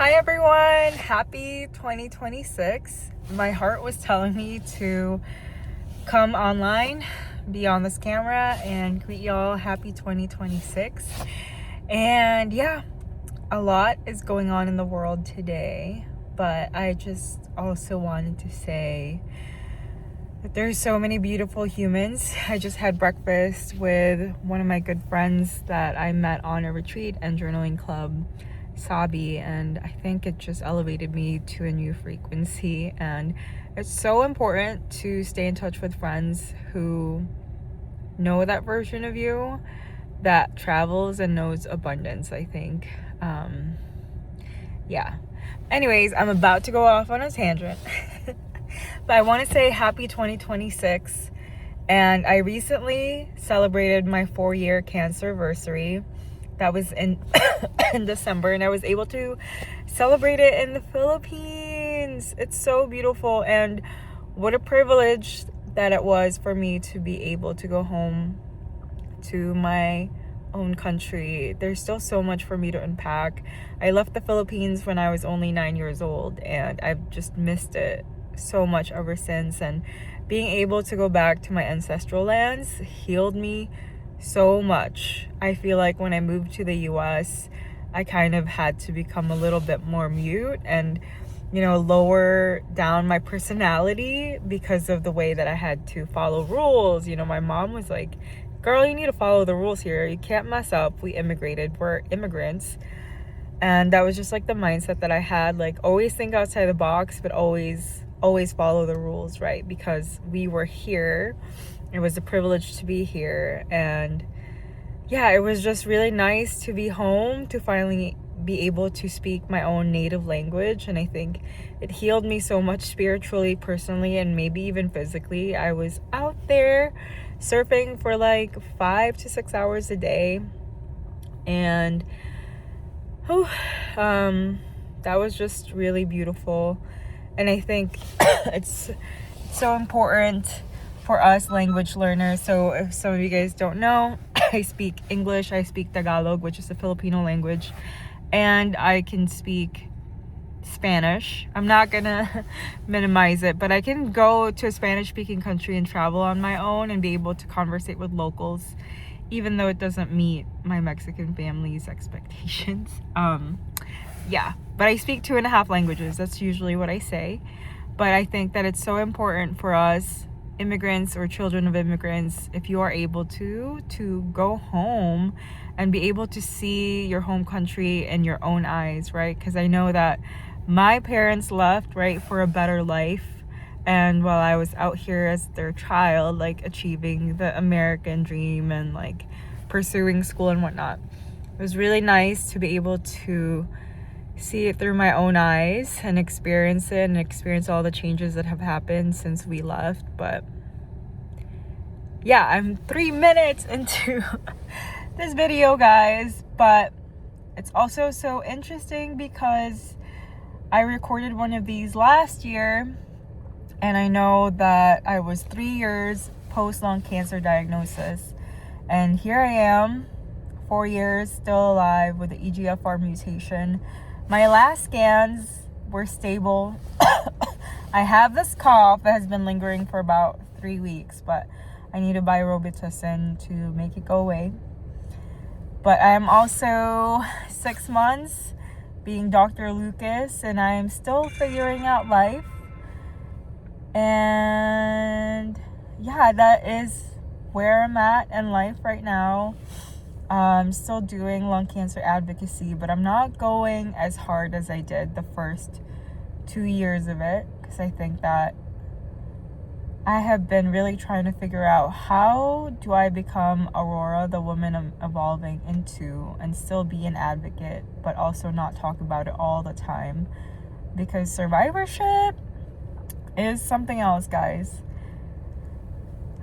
Hi everyone, happy 2026. My heart was telling me to come online, be on this camera, and greet y'all happy 2026. And yeah, a lot is going on in the world today, but I just also wanted to say that there's so many beautiful humans. I just had breakfast with one of my good friends that I met on a retreat and journaling club, Sabi, and I think it just elevated me to a new frequency. And it's so important to stay in touch with friends who know that version of you that travels and knows abundance, I think. Yeah. Anyways, I'm about to go off on a tangent. But I want to say happy 2026. And I recently celebrated my 4-year cancer anniversary. That was in in December, and I was able to celebrate it in the Philippines. It's so beautiful, and what a privilege that it was for me to be able to go home to my own country. There's still so much for me to unpack. I left the Philippines when I was only 9 years old, and I've just missed it so much ever since. And being able to go back to my ancestral lands healed me so much. I feel like when I moved to the US, I kind of had to become a little bit more mute and, lower down my personality because of the way that I had to follow rules. My mom was like, girl, you need to follow the rules here. You can't mess up. We immigrated. We're immigrants. And that was just like the mindset that I had, like always think outside the box, but always follow the rules, right? Because we were here. It was a privilege to be here. And yeah, it was just really nice to be home, to finally be able to speak my own native language. And I think it healed me so much spiritually, personally, and maybe even physically. I was out there surfing for like 5 to 6 hours a day. And that was just really beautiful. And I think it's so important for us language learners. So if some of you guys don't know, I speak English, I speak Tagalog, which is a Filipino language, and I can speak Spanish. I'm not gonna minimize it, but I can go to a Spanish speaking country and travel on my own and be able to conversate with locals, even though it doesn't meet my Mexican family's expectations. Yeah, but I speak 2.5 languages. That's usually what I say. But I think that it's so important for us immigrants or children of immigrants, if you are able to go home and be able to see your home country in your own eyes, right? Because I know that my parents left, right, for a better life. And while I was out here as their child, like achieving the American dream and like pursuing school and whatnot, it was really nice to be able to see it through my own eyes and experience it and experience all the changes that have happened since we left. But yeah, I'm 3 minutes into this video, guys, but it's also so interesting because I recorded one of these last year, and I know that I was 3 years post lung cancer diagnosis, and here I am 4 years still alive with the EGFR mutation. My last scans were stable. I have this cough that has been lingering for about 3 weeks, but I need to buy Robitussin to make it go away. But I am also 6 months being Dr. Lucas, and I am still figuring out life. And yeah, that is where I'm at in life right now. I'm still doing lung cancer advocacy, but I'm not going as hard as I did the first 2 years of it, because I think that I have been really trying to figure out, how do I become Aurora, the woman I'm evolving into, and still be an advocate, but also not talk about it all the time, because survivorship is something else, guys.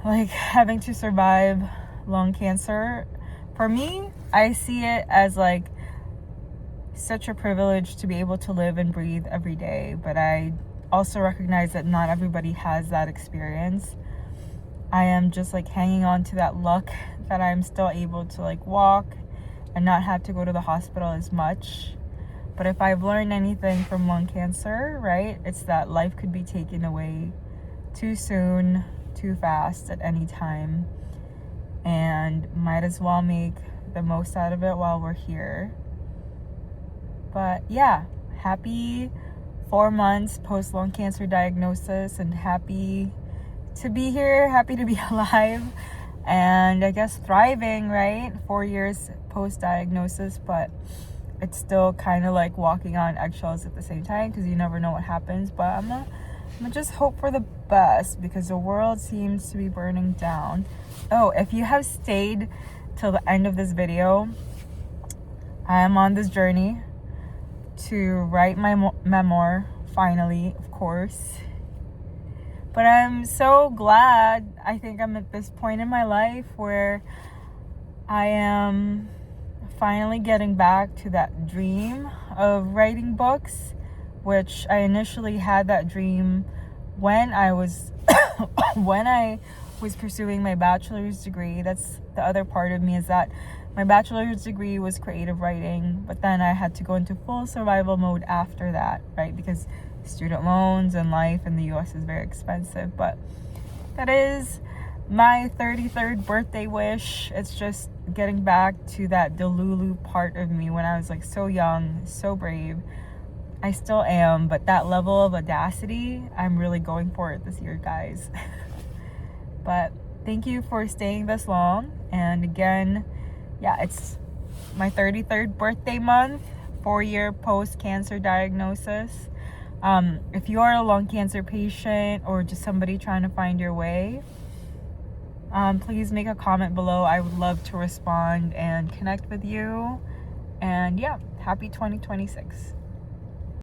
Like having to survive lung cancer, for me, I see it as like such a privilege to be able to live and breathe every day. But I also recognize that not everybody has that experience. I am just like hanging on to that luck that I'm still able to like walk and not have to go to the hospital as much. But if I've learned anything from lung cancer, right, it's that life could be taken away too soon, too fast at any time. And might as well make the most out of it while we're here. But yeah, happy 4 months post lung cancer diagnosis, and happy to be here, happy to be alive, and I guess thriving, right? 4 years post diagnosis, but it's still kind of like walking on eggshells at the same time, because you never know what happens. But I'm gonna just hope for the best, because the world seems to be burning down. Oh, if you have stayed till the end of this video, I am on this journey to write my memoir, finally, of course. But I'm so glad. I think I'm at this point in my life where I am finally getting back to that dream of writing books, which I initially had that dream when I was when I was pursuing my bachelor's degree. That's the other part of me, is that my bachelor's degree was creative writing, but then I had to go into full survival mode after that, right? Because student loans and life in the US is very expensive. But that is my 33rd birthday wish. It's just getting back to that Delulu part of me when I was like so young, so brave. I still am, but that level of audacity, I'm really going for it this year, guys. But thank you for staying this long. And again, yeah, it's my 33rd birthday month, 4-year post-cancer diagnosis. If you are a lung cancer patient or just somebody trying to find your way, please make a comment below. I would love to respond and connect with you. And yeah, happy 2026.